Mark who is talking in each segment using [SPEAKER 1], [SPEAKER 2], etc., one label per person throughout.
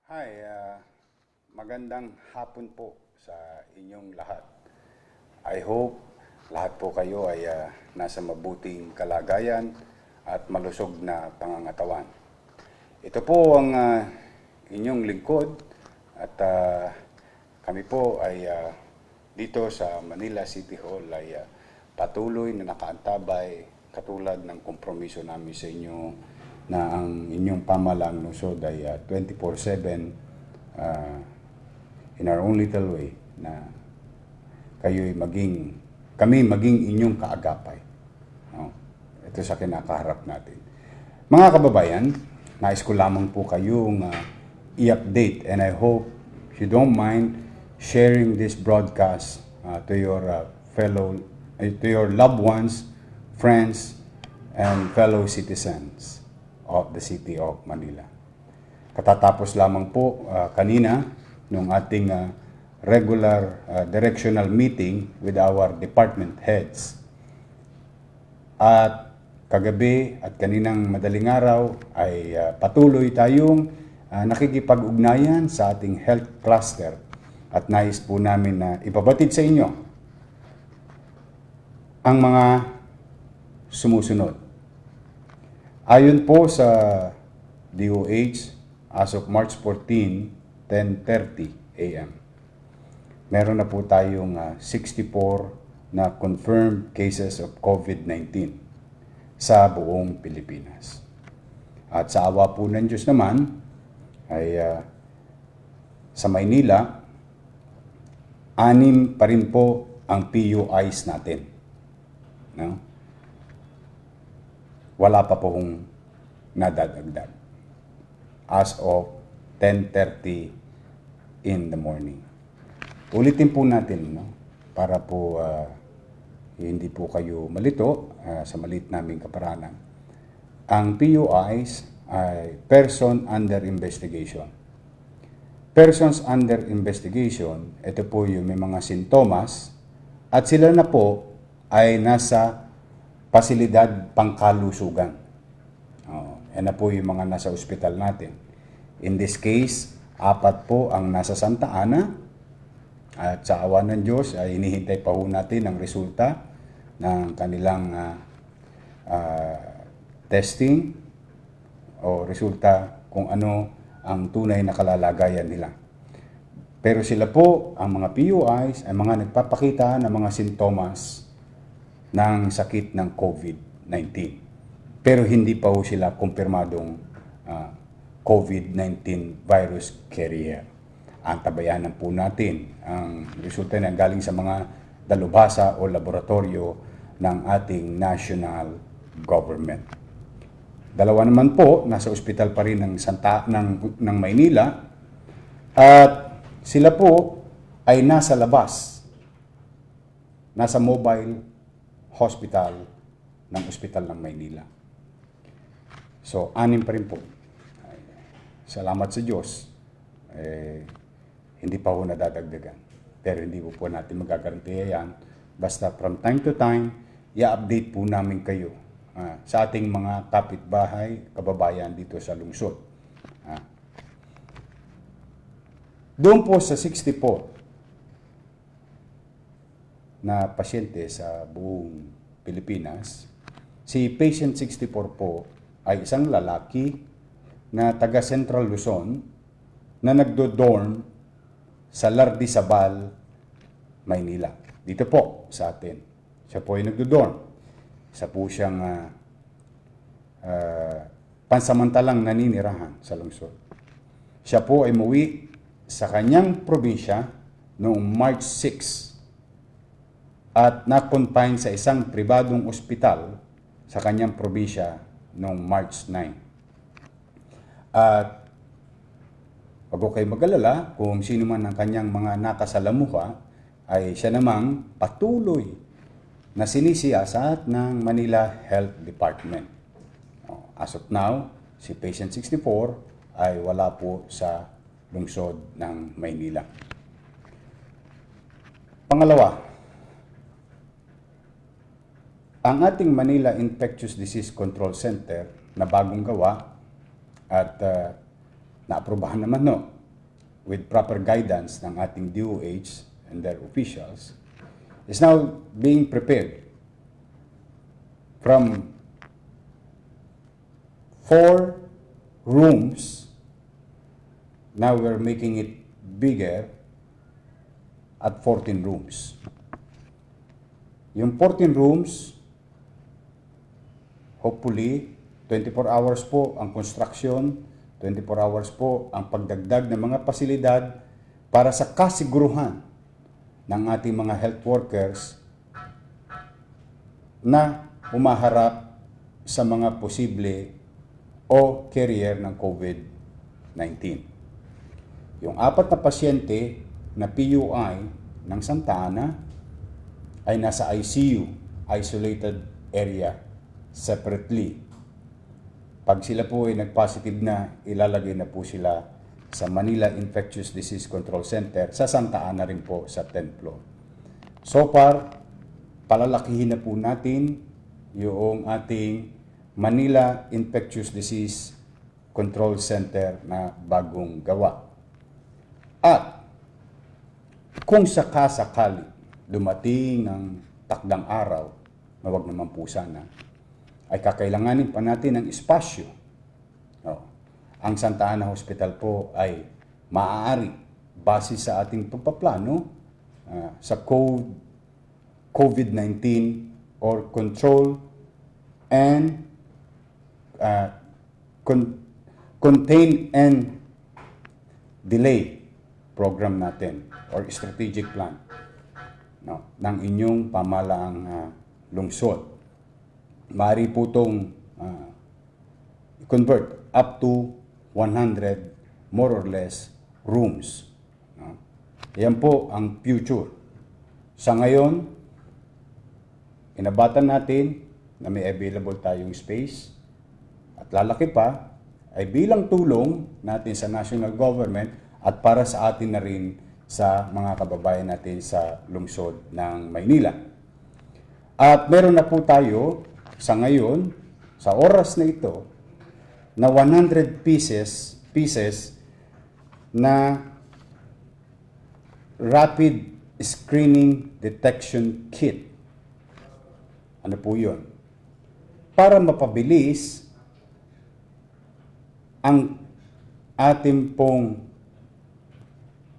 [SPEAKER 1] Hi, magandang hapon po sa inyong lahat. I hope lahat po kayo ay nasa mabuting kalagayan at malusog na pangangatawan. Ito po ang inyong lingkod at kami po ay dito sa Manila City Hall ay patuloy na nakaantabay katulad ng kompromiso namin sa inyo na ang inyong pamalang lungsod ay 24/7 in our own little way na kami maging inyong kaagapay. No? Ito sa kinakaharap natin. Mga kababayan, nais ko lamang po kayong i-update and I hope you don't mind sharing this broadcast to your to your loved ones, friends, and fellow citizens of the City of Manila. Katatapos lamang po kanina nung ating regular directional meeting with our department heads. At kagabi at kaninang madaling araw ay patuloy tayong nakikipag-ugnayan sa ating health cluster at nais po namin na ipabatid sa inyo ang mga sumusunod. Ayon po sa DOH, as of March 14, 10:30 a.m., meron na po tayong 64 na confirmed cases of COVID-19 sa buong Pilipinas. At sa awa po ng Diyos naman, ay sa Maynila, 6 pa rin po ang PUIs natin. No? Wala pa pong nadadagdag as of 10:30 in the morning. Ulitin po natin, no? Para po hindi po kayo malito sa maliit naming kaparanan. Ang PUIs ay person under investigation. Persons under investigation, ito po yung may mga sintomas at sila na po ay nasa pasilidad pangkalusugan. Yan na po yung mga nasa ospital natin. In this case, 4 po ang nasa Santa Ana at sa awa ng Diyos ay hinihintay pa ho natin ang resulta ng kanilang testing o resulta kung ano ang tunay na kalalagayan nila. Pero sila po, ang mga PUIs, ay mga nagpapakita ng mga sintomas ng sakit ng COVID-19. Pero hindi pa ho sila kumpirmadong COVID-19 virus carrier. Antabayanan po natin ang resulta na galing sa mga dalubhasa o laboratorio ng ating national government. 2 naman po, nasa ospital pa rin ng Maynila at sila po ay nasa labas, nasa mobile hospital ng Ospital ng Maynila. So, 6 pa rin po. Salamat sa Diyos. Hindi pa po nadadagdagan. Pero hindi po natin magagarantiya yan. Basta from time to time, i-update po namin kayo sa ating mga kapitbahay, kababayan dito sa lungsod. Doon po sa 64 na pasyente sa buong Pilipinas, si patient 64 po ay isang lalaki na taga Central Luzon na nagdo-dorm sa Lardisabal, Maynila. Dito po sa atin. Siya po ay nagdo-dorm. Isa po siyang pansamantalang naninirahan sa lungsod. Siya po ay umuwi sa kanyang probinsya noong March 6 at na-confine sa isang pribadong ospital sa kanyang probinsya noong March 9. At wag ko kayo mag-alala kung sino man ang kanyang mga nakasalamuha ay siya namang patuloy na sinisiyasat ng Manila Health Department. As of now, si patient 64 ay wala po sa lungsod ng Maynila. Pangalawa, ang ating Manila Infectious Disease Control Center na bagong gawa at naaprubahan naman with proper guidance ng ating DOH and their officials, is now being prepared from 4 rooms. Now we're making it bigger at 14 rooms. Yung 14 rooms, hopefully, 24 hours po ang construction, 24 hours po ang pagdagdag ng mga pasilidad para sa kasiguruhan ng ating mga health workers na umaharap sa mga posible o carrier ng COVID-19. Yung 4 na pasyente na PUI ng Santa Ana ay nasa ICU, isolated area, separately. Pag sila po ay nag-positive na, ilalagay na po sila sa Manila Infectious Disease Control Center sa Santa Ana rin po sa 10th floor. So far, palalakihin na po natin yung ating Manila Infectious Disease Control Center na bagong gawa. At kung sakasakali dumating ng takdang araw, na wag naman po sana, ay kakailanganin pa natin ng espasyo. Ang Santa Ana Hospital po ay maaari, base sa ating pagpaplano sa COVID-19 or control and contain and delay program natin or strategic plan ng inyong pamalaang lungsod. Maaari po itong convert up to 100 more or less rooms. Yan po ang future. Sa ngayon, inabatan natin na may available tayong space at lalaki pa ay bilang tulong natin sa national government at para sa atin na rin sa mga kababayan natin sa lungsod ng Maynila. At meron na po tayo sa ngayon, sa oras na ito, na 100 pieces na rapid screening detection kit. Ano po yun? Para mapabilis ang ating pong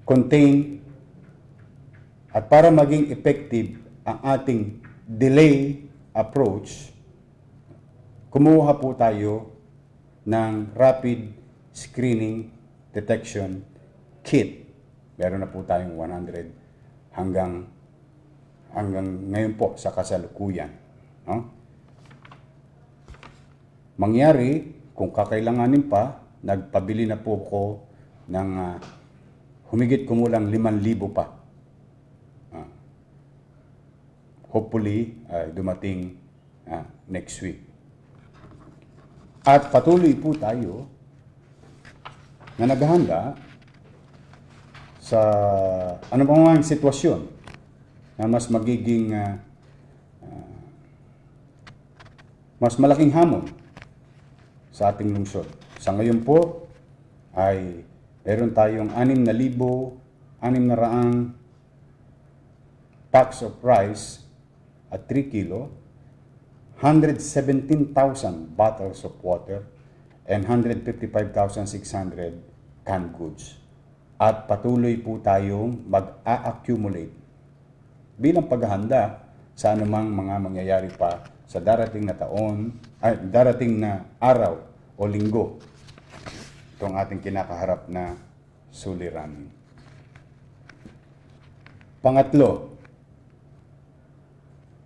[SPEAKER 1] contain at para maging effective ang ating delay approach, kumuha po tayo ng rapid screening detection kit. Meron na po tayong 100 hanggang ngayon po sa kasalukuyan. Mangyari, kung kakailanganin pa, nagpabili na po ko ng humigit kumulang 5,000 pa. Hopefully, dumating next week. At patuloy po tayo na naghahanda sa anumang sitwasyon na mas magiging mas malaking hamon sa ating lungsod. Sa ngayon po ay meron tayong 6,600 packs of rice at 3 kilo, 117,000 bottles of water, and 155,600 canned goods. At patuloy po tayong mag-a-accumulate bilang paghahanda sa anumang mga mangyayari pa sa darating na darating na araw o linggo itong ating kinakaharap na suliranin. Pangatlo,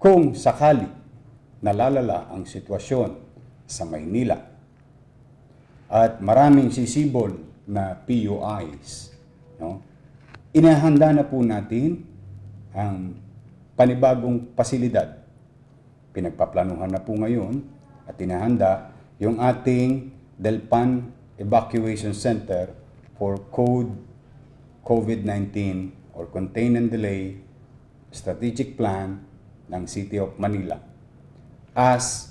[SPEAKER 1] kung sakali nalalala ang sitwasyon sa Maynila at maraming sisibol na PUIs, inahanda na po natin ang panibagong pasilidad. Pinagpaplanuhan na po ngayon at inahanda yung ating Delpan Evacuation Center for COVID-19 or Contain and Delay Strategic Plan ng City of Manila as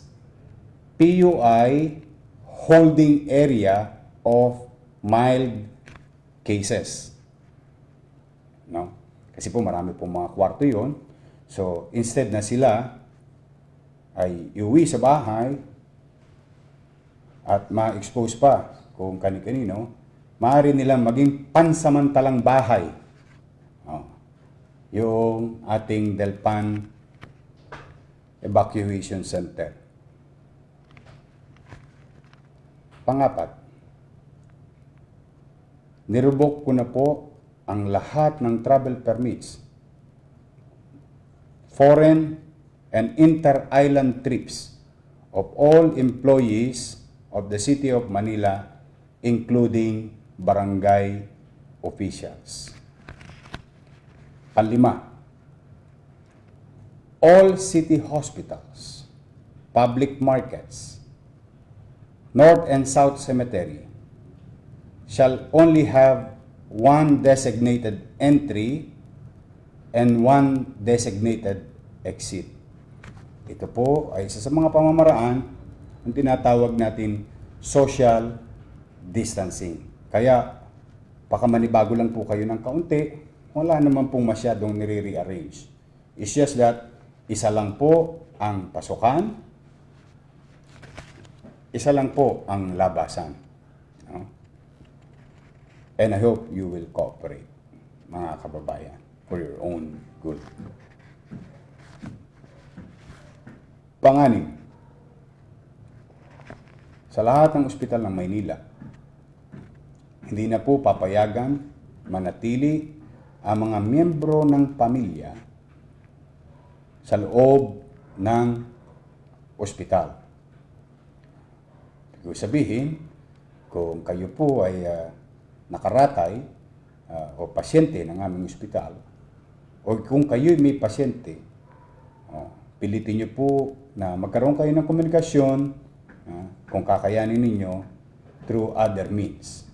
[SPEAKER 1] PUI holding area of mild cases no? Kasi po marami po mga kwarto yon. So, instead na sila ay iuwi sa bahay at ma-expose pa kung kani-kanino, maaari nilang maging pansamantalang bahay. Oh, yung ating Delpan Evacuation Center. Pangapat, nirubok ko na po ang lahat ng travel permits, foreign and inter-island trips of all employees of the City of Manila, including barangay officials. Panlima, all city hospitals, public markets, North and South Cemetery shall only have one designated entry and one designated exit. Ito po ay isa sa mga pamamaraan ang tinatawag natin social distancing. Kaya, pakamanibago lang po kayo ng kaunti, wala naman pong masyadong nire-rearrange. It's just that, isa lang po ang pasukan, isa lang po ang labasan. No? And I hope you will cooperate, mga kababayan, for your own good. Panganim, sa lahat ng ospital ng Maynila, hindi na po papayagan manatili ang mga miyembro ng pamilya sa loob ng ospital. Ibig sabihin, kung kayo po ay nakaratay o pasyente ng aming ospital, o kung kayo may pasyente, pilitin niyo po na magkaroon kayo ng komunikasyon kung kakayanin ninyo through other means.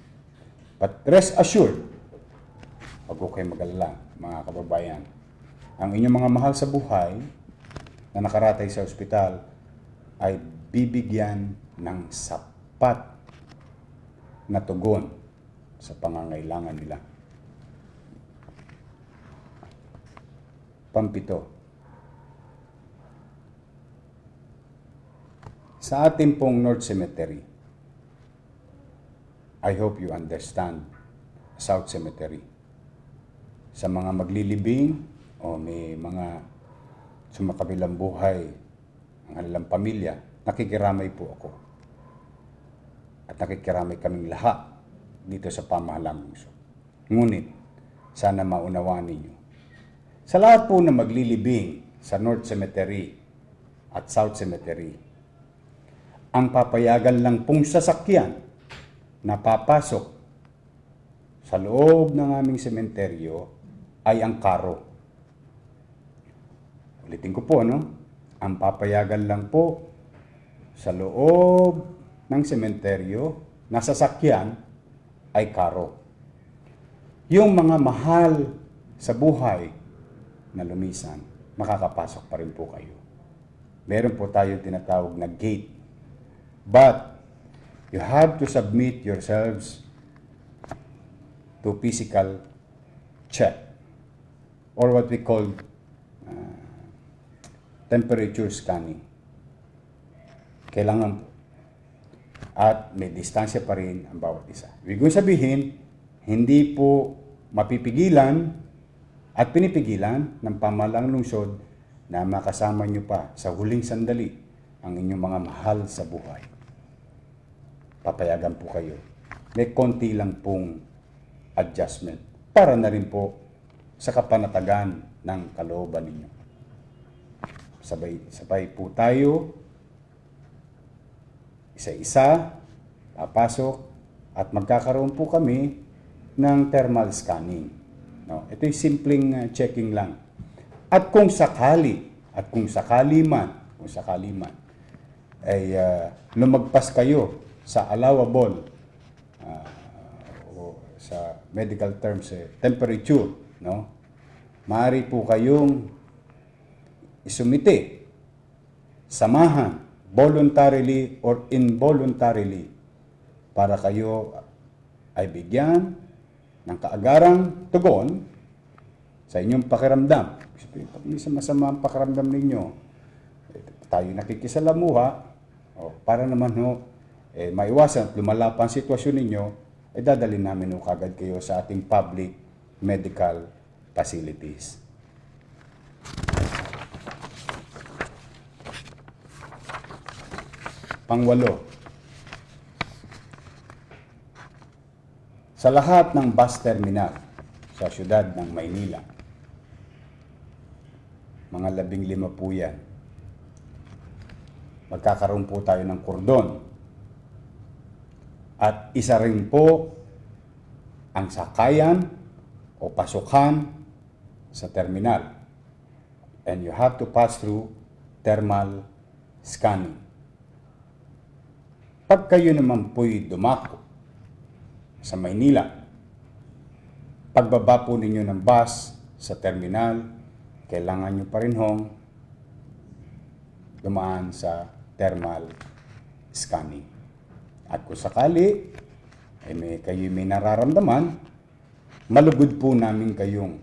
[SPEAKER 1] But rest assured, huwag ko kayo mag-alala, mga kababayan, ang inyong mga mahal sa buhay na nakaratay sa ospital ay bibigyan ng sapat na tugon sa pangangailangan nila. Pampito, sa ating pong North Cemetery, I hope you understand South Cemetery. Sa mga maglilibing o may mga sumakabilang buhay ang kanilang pamilya, nakikiramay po ako. At nakikiramay kaming lahat dito sa pamahalang lungsod. Ngunit, sana maunawaan ninyo. Sa lahat po na maglilibing sa North Cemetery at South Cemetery, ang papayagan lang pong sasakyan na papasok sa loob ng aming sementeryo ay ang karo. Ulitin ko po, no? Ang papayagan lang po sa loob ng sementeryo na sasakyan ay karo. Yung mga mahal sa buhay na lumisan, makakapasok pa rin po kayo. Meron po tayong tinatawag na gate. But, you have to submit yourselves to physical check or what we call temperature scanning. Kailangan po. At may distansya pa rin ang bawat isa. Ibig sabihin, hindi po mapipigilan at pinipigilan ng pamahalang lungsod na makasama nyo pa sa huling sandali ang inyong mga mahal sa buhay. Papayagan po kayo. May konti lang pong adjustment para na rin po sa kapanatagan ng kalooban ninyo. Sabay po tayo, isa-isa, papasok, at magkakaroon po kami ng thermal scanning. No? Ito yung simpleng checking lang. At kung sakali man, ay lumagpas kayo sa allowable, o sa medical terms, temperature, no? Maaari po kayong isumite, samahan, voluntarily or involuntarily, para kayo ay bigyan ng kaagarang tugon sa inyong pakiramdam. Pag minsan masama ang pakiramdam ninyo, tayo nakikisalamuha, para naman maiwasan at lumala pa ang sitwasyon ninyo, dadalhin namin kagad kayo sa ating public medical facilities. Pangwalo, sa lahat ng bus terminal sa siyudad ng Maynila, mga 15 po yan, magkakaroon po tayo ng kordon. At isa rin po ang sakayan o pasukan sa terminal. And you have to pass through thermal scanning. Pag kayo naman po'y dumako sa Maynila, pagbaba po ninyo ng bus sa terminal, kailangan nyo pa rin dumaan sa thermal scanning. At kung sakali, kayo may nararamdaman, malugod po namin kayong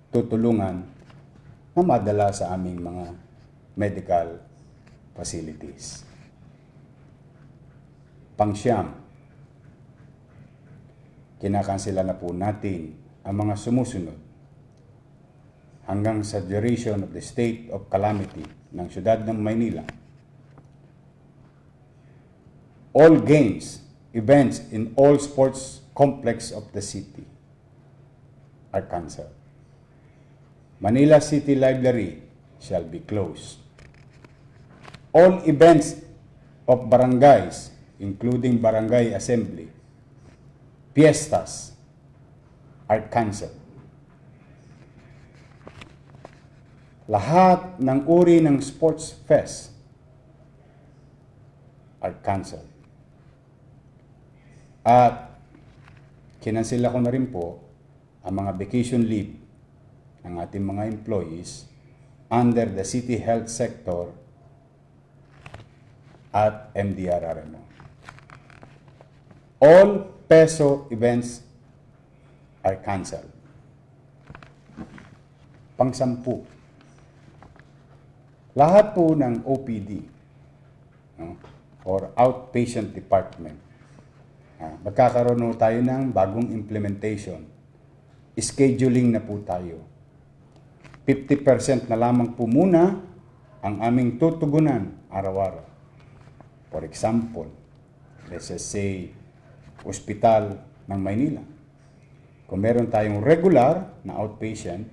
[SPEAKER 1] tutulungan na madala sa aming mga medical facilities. Pangsyam, kinakansela na po natin ang mga sumusunod hanggang sa duration of the state of calamity ng siyudad ng Maynila. All games, events in all sports complex of the city are canceled. Manila City Library shall be closed. All events of barangays, including barangay assembly, fiestas, are canceled. Lahat ng uri ng sports fest are canceled. At kinansela ko na rin po ang mga vacation leave ng ating mga employees under the city health sector at MDRRMO. All PESO events are canceled. Pang-10, lahat po ng OPD or outpatient department, magkakaroon tayo ng bagong implementation. Scheduling na po tayo. 50% na lamang po muna ang aming tutugunan araw-araw. For example, let's just say, ospital ng Maynila. Kung meron tayong regular na outpatient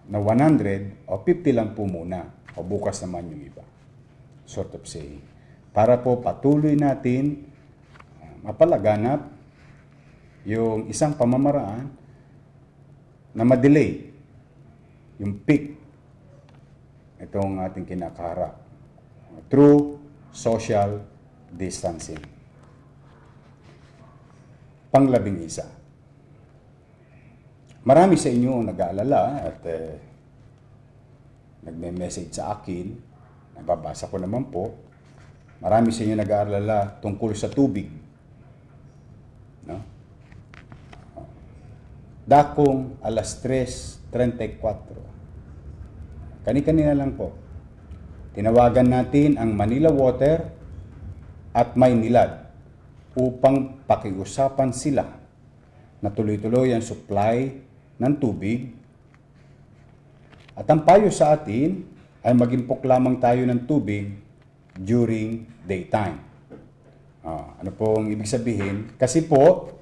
[SPEAKER 1] na 100 o 50 lang po muna o bukas naman yung iba. Sort of saying. Para po patuloy natin mapalaganap yung isang pamamaraan na ma-delay yung peak itong ating kinakaharap through social distancing. Pang-11, marami sa inyo nag-aalala at nagme-message sa akin, nababasa ko naman po, marami sa inyo nag-aalala tungkol sa tubig. No? Dakong 3:34. Kani-kanina lang po. Tinawagan natin ang Manila Water at Maynilad upang pakiusapan sila na tuloy-tuloy ang supply ng tubig. At ang payo sa atin ay mag-impok lamang tayo ng tubig during daytime. Ano pong ibig sabihin? Kasi po,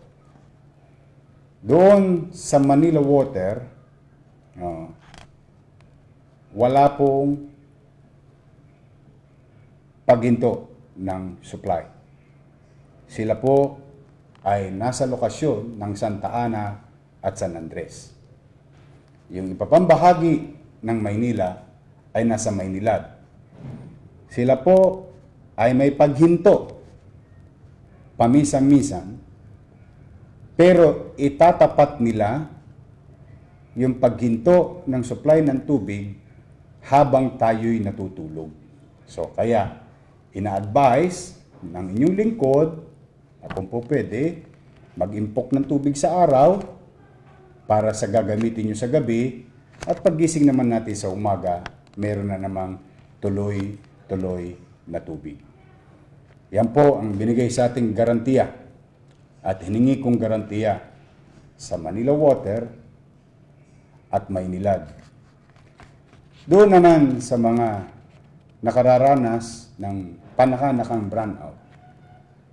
[SPEAKER 1] doon sa Manila Water, wala pong paghinto ng supply. Sila po ay nasa lokasyon ng Santa Ana at San Andres. Yung ipapambahagi ng Maynila ay nasa Maynilad. Sila po ay may paghinto paminsan-minsan, pero itatapat nila yung paghinto ng supply ng tubig habang tayo'y natutulog. So kaya, ina-advise ng inyong lingkod na kung po pwede, mag-impok ng tubig sa araw para sa gagamitin nyo sa gabi at paggising naman natin sa umaga, meron na namang tuloy-tuloy na tubig. Yan po ang binigay sa ating garantiya at hiningi kong garantiya sa Manila Water at Maynilad. Doon naman sa mga nakararanas ng panakanakang brownout,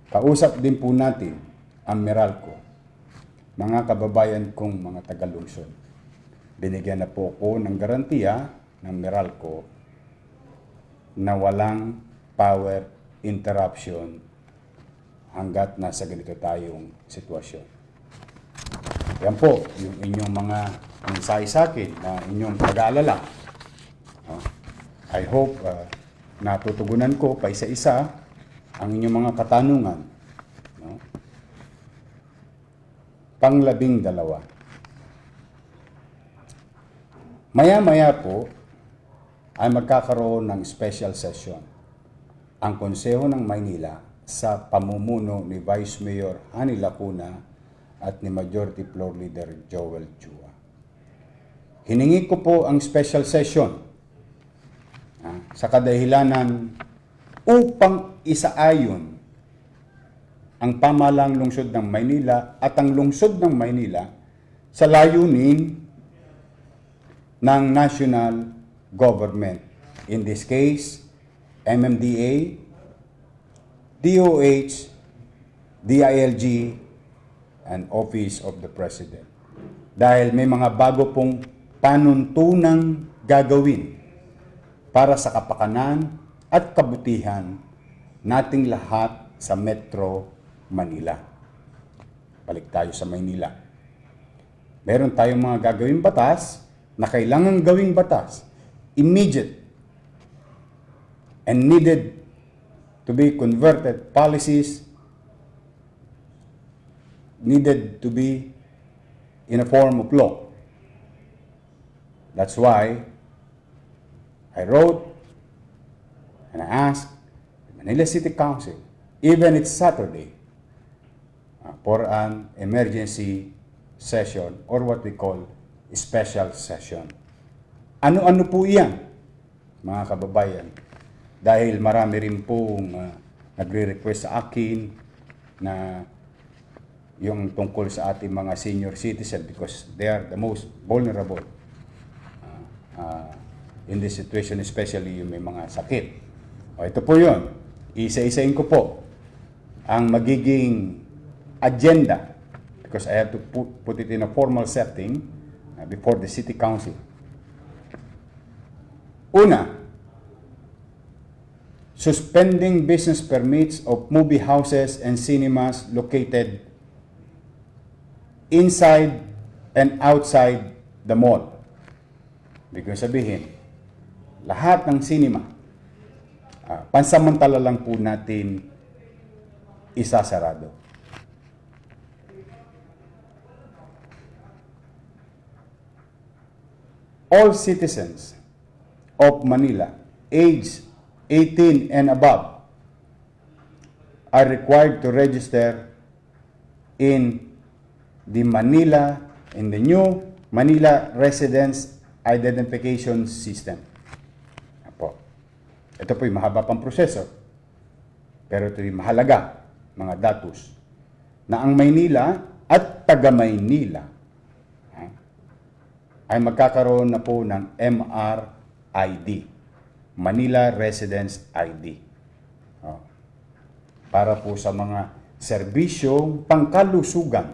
[SPEAKER 1] kausap din po natin ang Meralco, mga kababayan kong mga taga-lungsod. Binigyan na po ko ng garantiya ng Meralco na walang power interruption hanggat nasa ganito tayong sitwasyon. Yan po, yung inyong mga mensahe sa akin na inyong pag-aalala. I hope natutugunan ko pa isa-isa ang inyong mga katanungan. Pang-12. Maya-maya po ay magkakaroon ng special session ang Konseho ng Maynila sa pamumuno ni Vice Mayor Hani Lacuna at ni Majority Floor Leader Joel Chua. Hiningi ko po ang special session sa kadahilanan upang isaayon ang pamahalang lungsod ng Maynila at ang lungsod ng Maynila sa layunin ng national government. In this case, MMDA, DOH, DILG, and Office of the President. Dahil may mga bago pong panuntunang gagawin para sa kapakanan at kabutihan nating lahat sa Metro Manila. Balik tayo sa Maynila. Meron tayong mga gagawing batas na kailangan gawing batas, immediate and needed to be converted policies, needed to be in a form of law. That's why I wrote and I asked the Manila City Council, even it's Saturday, for an emergency session or what we call a special session. Ano-ano po iyan, mga kababayan? Dahil marami rin pong nagre-request sa akin na yung tungkol sa ating mga senior citizen because they are the most vulnerable in this situation, especially yung may mga sakit. O ito po yun. Isa-isain ko po ang magiging agenda because I have to put it in a formal setting before the City Council. Una, suspending business permits of movie houses and cinemas located inside and outside the mall. Ibig sabihin, lahat ng cinema, pansamantala lang po natin isasarado. All citizens of Manila aged 18 and above are required to register in the new Manila Residence Identification System. Ito po yung mahaba pang proseso, pero ito yung mahalaga, mga datos, na ang Maynila at taga-Maynila ay magkakaroon na po ng MRID, Manila Residence ID. Para po sa mga serbisyong pangkalusugan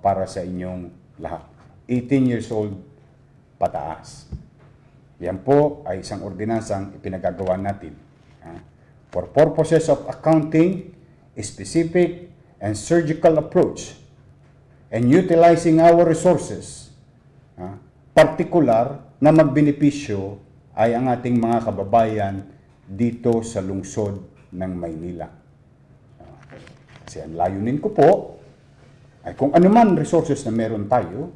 [SPEAKER 1] para sa inyong lahat. 18 years old pataas. Yan po ay isang ordinansang ipinagagawa natin. For purposes of accounting, a specific and surgical approach and utilizing our resources, particular na magbenepisyo ay ang ating mga kababayan dito sa lungsod ng Maynila. Kasi ang layunin ko po ay kung anuman resources na meron tayo,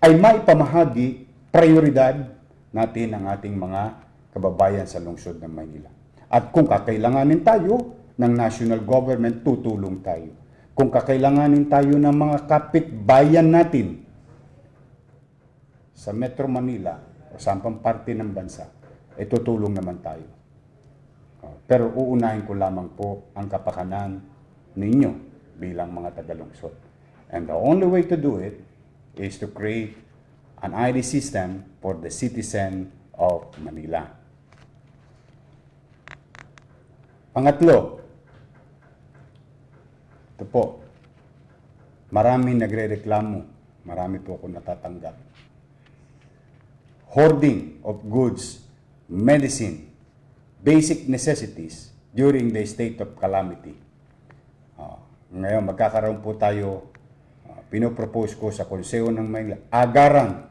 [SPEAKER 1] ay maipamahagi prioridad natin ang ating mga kababayan sa lungsod ng Maynila. At kung kakailanganin tayo ng national government, tutulong tayo. Kung kakailanganin tayo ng mga kapitbayan natin sa Metro Manila o sa ampang parte ng bansa, ay tutulong naman tayo. Pero uunahin ko lamang po ang kapakanan ninyo bilang mga tagalungsod. And the only way to do it is to create an ID system for the citizen of Manila. Pangatlo, ito po, maraming nagre-reklamo, marami po ako natatanggap. Hoarding of goods, medicine, basic necessities during the state of calamity. Ngayon, magkakaroon po tayo, pinopropose ko sa Konseho ng Maynila, agarang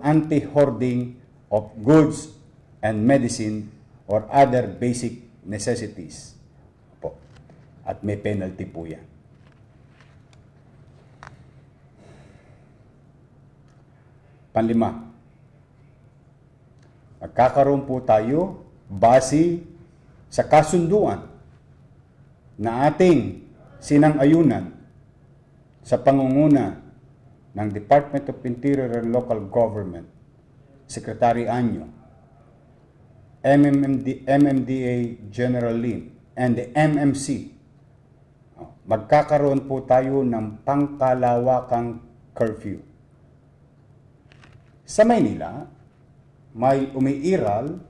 [SPEAKER 1] anti-hoarding of goods and medicine or other basic necessities. Po. At may penalty po yan. Panlima, magkakaroon po tayo base sa kasunduan na ating sinang-ayunan sa pangunguna ng Department of Interior and Local Government, Secretary Anyo, MMDA General Lim, and the MMC. Magkakaroon po tayo ng pangkalawakang curfew. Sa Maynila, may umiiral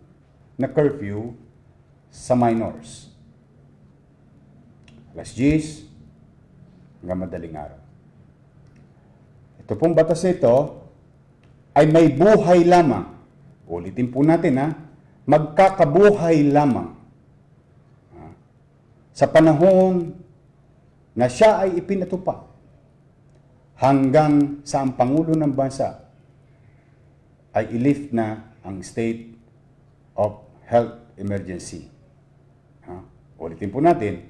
[SPEAKER 1] na curfew sa minors. Alas 10 hanggang madaling araw. Ito pong batas nito ay may buhay lamang. Ulitin po natin magkakabuhay lamang. Sa panahon na siya ay ipinatupad hanggang sa ang Pangulo ng Bansa ay i-lift na ang state of health emergency. Ulitin po natin,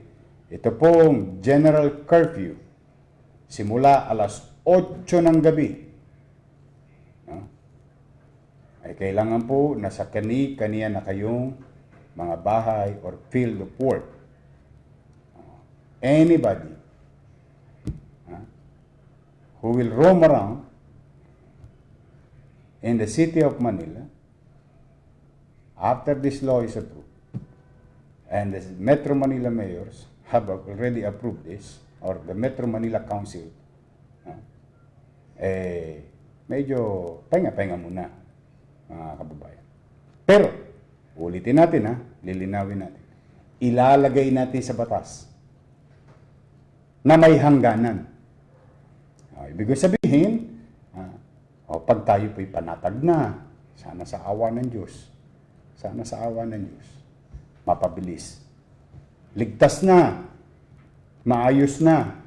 [SPEAKER 1] ito pong general curfew simula alas 8 ng gabi ay kailangan po nasa kani-kaniya na kayong mga bahay or field of work. Anybody who will roam around in the city of Manila after this law is approved, and the Metro Manila mayors have already approved this, or the Metro Manila Council, medyo pahinga-pahinga muna, mga kababayan. Pero, ulitin natin lilinawin natin. Ilalagay natin sa batas na may hangganan. Ibig sabihin, pag tayo po'y panatag na, sana sa awa ng Diyos, mapabilis. Ligtas na, maayos na,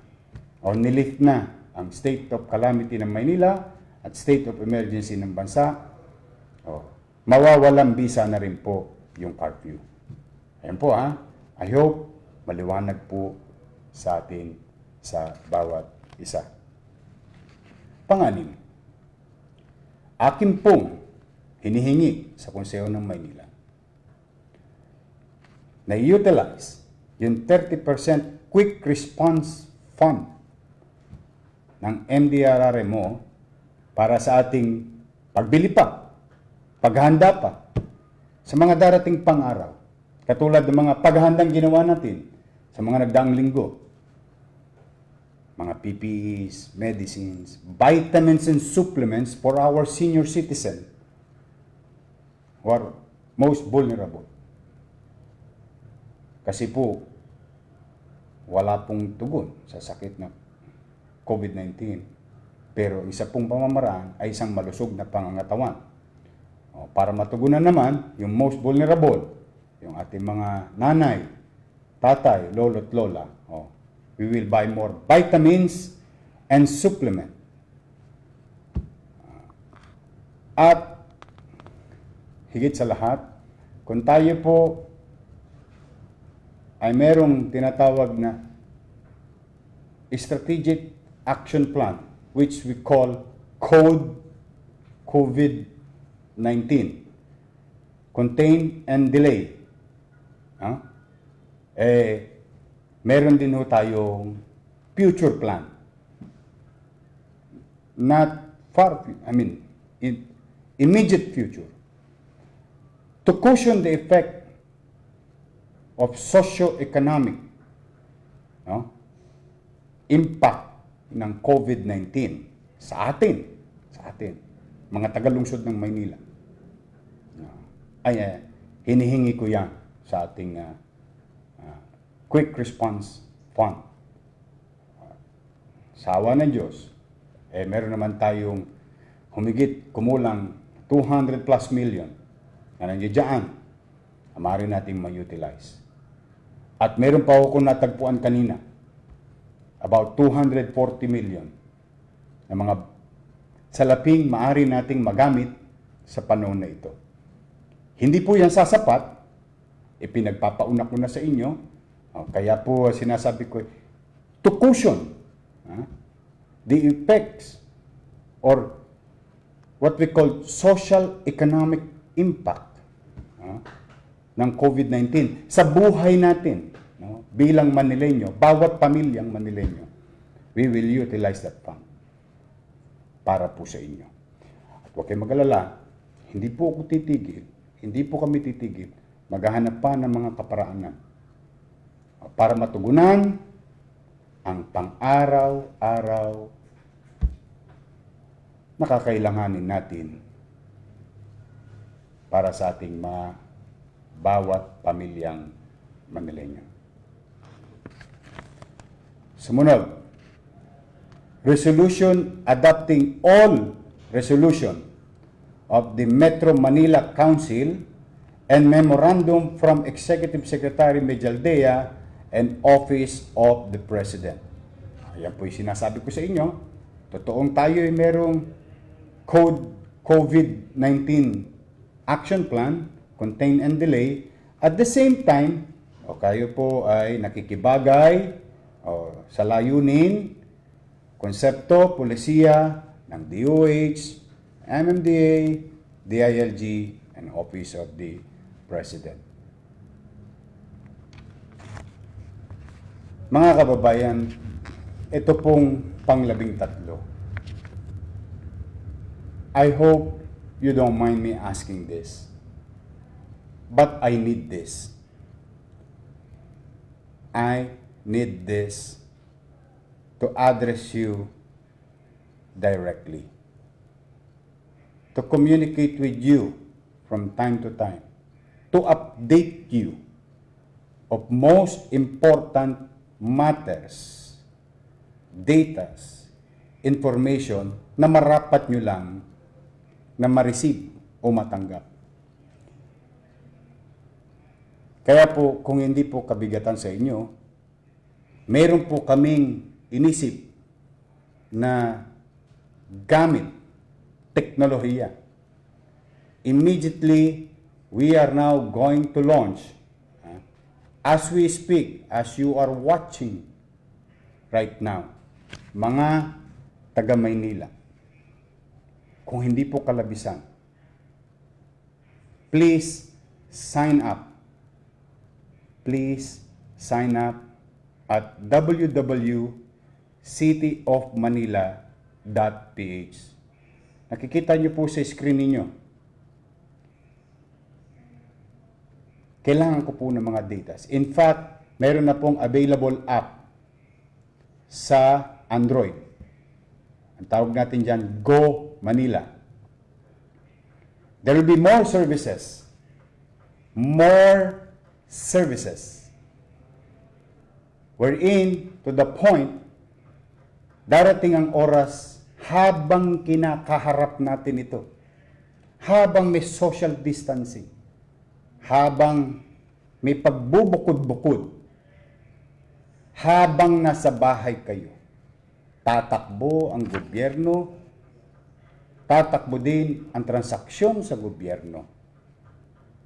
[SPEAKER 1] o nilift na ang state of calamity ng Maynila at state of emergency ng bansa, mawawalang bisa na rin po yung curfew. Ayan po I hope maliwanag po sa atin sa bawat isa. Panganim, akin pong hinihingi sa Konseho ng Maynila na i-utilize yung 30% quick response fund ng MDRRMO para sa ating pagbili pa, paghahanda pa sa mga darating pang-araw. Katulad ng mga paghahandang ginawa natin sa mga nagdaang linggo. Mga PPEs, medicines, vitamins and supplements for our senior citizen who are most vulnerable. Kasi po, wala pong tugon sa sakit na COVID-19. Pero isa pong pamamaraan ay isang malusog na pangangatawan. Para matugunan naman yung most vulnerable, yung ating mga nanay, tatay, lolo at lola, we will buy more vitamins and supplement. At higit sa lahat, kung tayo po ay merong tinatawag na strategic action plan, which we call Code COVID-19, Contain and Delay. meron din ho tayong future plan. Not far, immediate future. To cushion the effect of socio-economic impact ng COVID-19 sa atin, mga tagalungsod ng Maynila. Hinihingi ko yan sa ating Quick Response Fund. Sa awa ng Diyos, meron naman tayong humigit kumulang 200 plus million na nandiyan na maaari natin ma-utilize. At meron pa ako natagpuan kanina, about 240 million na mga salaping maaari nating magamit sa panahon na ito. Hindi po yan sasapat, pinagpapauna ko na sa inyo, kaya po sinasabi ko, to cushion the effects or what we call social economic impact ng COVID-19 sa buhay natin bilang Manileño, bawat pamilyang Manileño. We will utilize that fund para po sa inyo. At huwag kayong mag-alala, hindi po ako titigil, hindi po kami titigil, maghahanap pa ng mga kaparaanan para matugunan ang pang-araw-araw na kakailanganin natin para sa ating mga bawat pamilyang Manileño. Sumunod, resolution adopting all resolution of the Metro Manila Council and memorandum from Executive Secretary Mejaldea and Office of the President. Ayan po yung sinasabi ko sa inyo. Totoong tayo ay merong COVID-19 action plan, contain and delay. At the same time, kayo po ay nakikibagay sa layunin, konsepto, polisiya ng DOH, MMDA, DILG, and Office of the President. Mga kababayan, ito pong pang-13. I hope you don't mind me asking this, but I need this. I need this to address you directly, to communicate with you from time to time, to update you of most important matters, datas, information na marapat nyo lang na ma-receive o matanggap. Kaya po, kung hindi po kabigatan sa inyo, meron po kaming inisip na gamit teknolohiya. Immediately, we are now going to launch, as we speak, as you are watching right now, mga taga Maynila, kung hindi po kalabisan, please sign up. Please sign up at www.cityofmanila.ph. Nakikita niyo po sa screen niyo. Kailangan ko po ng mga data. In fact, meron na pong available app sa Android. Ang tawag natin dyan, Go Manila. There will be more services. More services. Wherein, to the point, darating ang oras habang kinakaharap natin ito, habang may social distancing, habang may pagbubukod-bukod, habang nasa bahay kayo, tatakbo ang gobyerno, tatakbo din ang transaksyon sa gobyerno,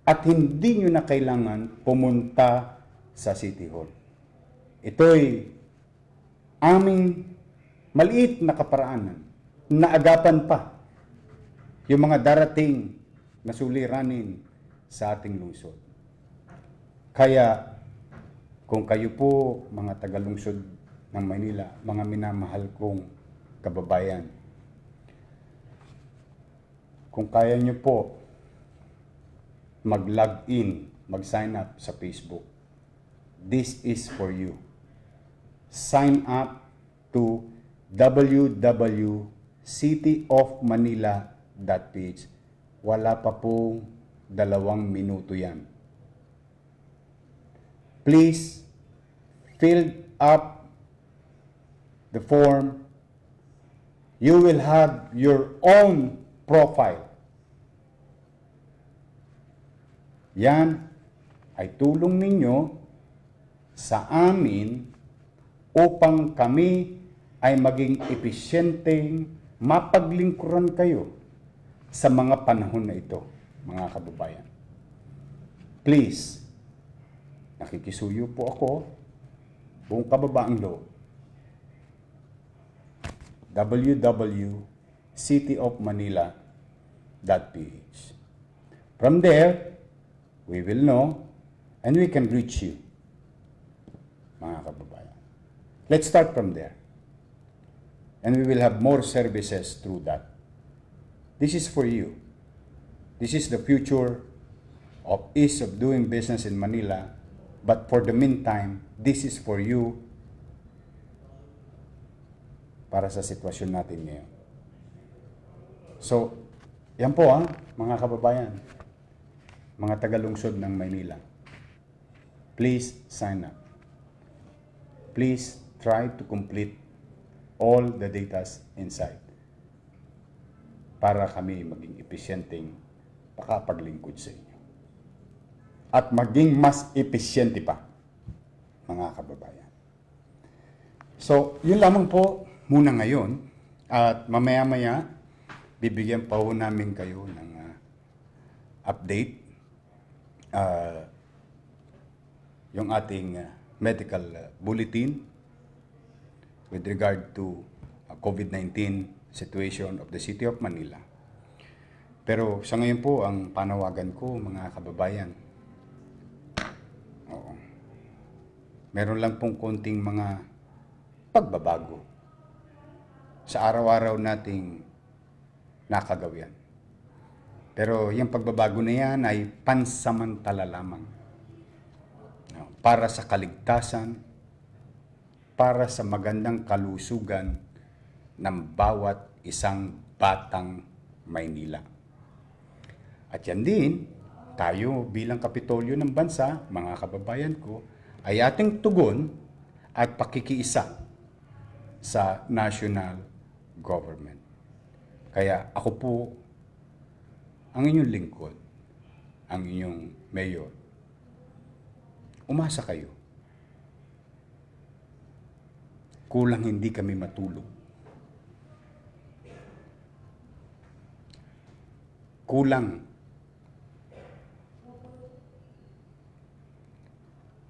[SPEAKER 1] at hindi nyo na kailangan pumunta sa City Hall. Ito'y aming maliit na kaparaanan na agapan pa yung mga darating na suliranin sa ating lungsod. Kaya, Kung kayo po, mga tagalungsod ng Maynila, mga minamahal kong kababayan, kung kaya nyo po mag-log in, mag-sign up sa Facebook, this is for you. Sign up to www.cityofmanila.ph. Wala pa pong 2 minuto yan. Please fill up the form. You will have your own profile. Yan ay tulong ninyo sa amin upang kami ay maging episyenteng mapaglingkuran kayo sa mga panahon na ito, mga kababayan. Please, nakikisuyo po ako, buong kababaang loob, www.cityofmanila.ph. From there, we will know and we can reach you, mga kababayan. Let's start from there. And we will have more services through that. This is for you. This is the future of ease of doing business in Manila. But for the meantime, this is for you para sa sitwasyon natin ngayon. So, yan po mga kababayan, mga tagalungsod ng Maynila. Please sign up. Please try to complete all the datas inside para kami maging episyenteng makapaglingkod sa inyo. At maging mas episyente pa, mga kababayan. So, yun lamang po muna ngayon. At mamaya-maya, bibigyan pa po namin kayo ng update. Yung ating medical bulletin with regard to COVID-19 situation of the City of Manila. Pero sa ngayon po, ang panawagan ko, mga kababayan, meron lang pong konting mga pagbabago sa araw-araw nating nakagawian. Pero yung pagbabago na yan ay pansamantala lamang. Para sa kaligtasan, para sa magandang kalusugan ng bawat isang batang Maynila. At yan din, tayo bilang Kapitolyo ng bansa, mga kababayan ko, ay ating tugon at pakikiisa sa national government. Kaya ako po ang inyong lingkod, ang inyong mayor. Umasa kayo. Kulang hindi kami matulog. Kulang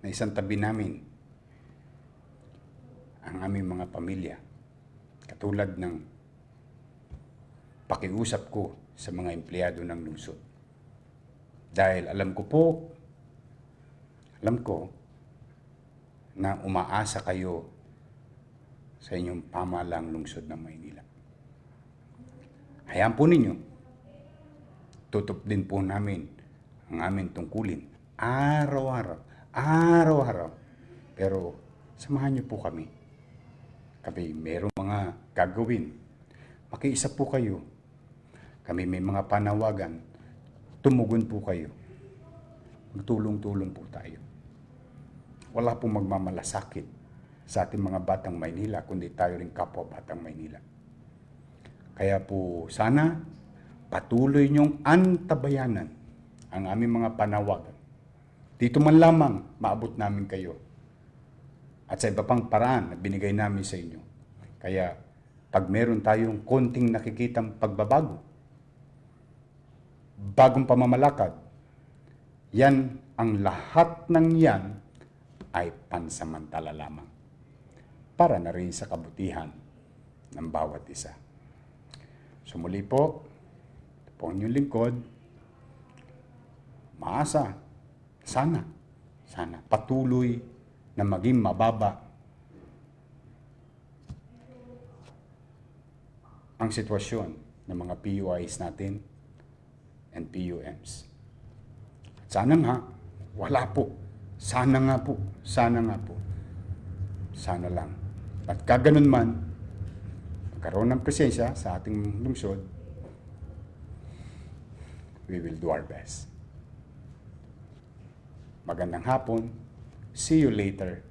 [SPEAKER 1] na isang tabi namin ang aming mga pamilya. Katulad ng pakiusap ko sa mga empleyado ng lungsod. Dahil alam ko na umaasa kayo sa inyong pamahalang lungsod ng Maynila. Hayaan po ninyo, tutup din po namin ang aming tungkulin araw-araw. Pero samahan niyo po kami. Kami mayroong mga gagawin. Makiisa po kayo. Kami may mga panawagan. Tumugon po kayo. Magtulong-tulong po tayo. Wala pong magmamalasakit sa ating mga batang Maynila, kundi tayo rin kapwa batang Maynila. Kaya po sana patuloy niyong antabayanan ang aming mga panawagan. Dito man lamang maabot namin kayo. At sa iba pang paraan na binigay namin sa inyo. Kaya pag meron tayong konting nakikitang pagbabago, bagong pamamalakad, yan ang lahat ng yan ay pansamantala lamang para na rin sa kabutihan ng bawat isa. So muli po, ito po ang inyong lingkod, maasa, sana patuloy na maging mababa ang sitwasyon ng mga PUIs natin and PUMs. Sana nga, wala po. Sana nga po. Sana nga po. Sana lang. At kaganon man, magkaroon ng presensya sa ating lungsod, we will do our best. Magandang hapon. See you later.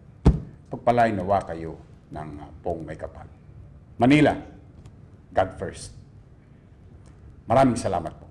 [SPEAKER 1] Pagpalain nawa kayo ng pong may kapal. Manila, God first. Maraming salamat po.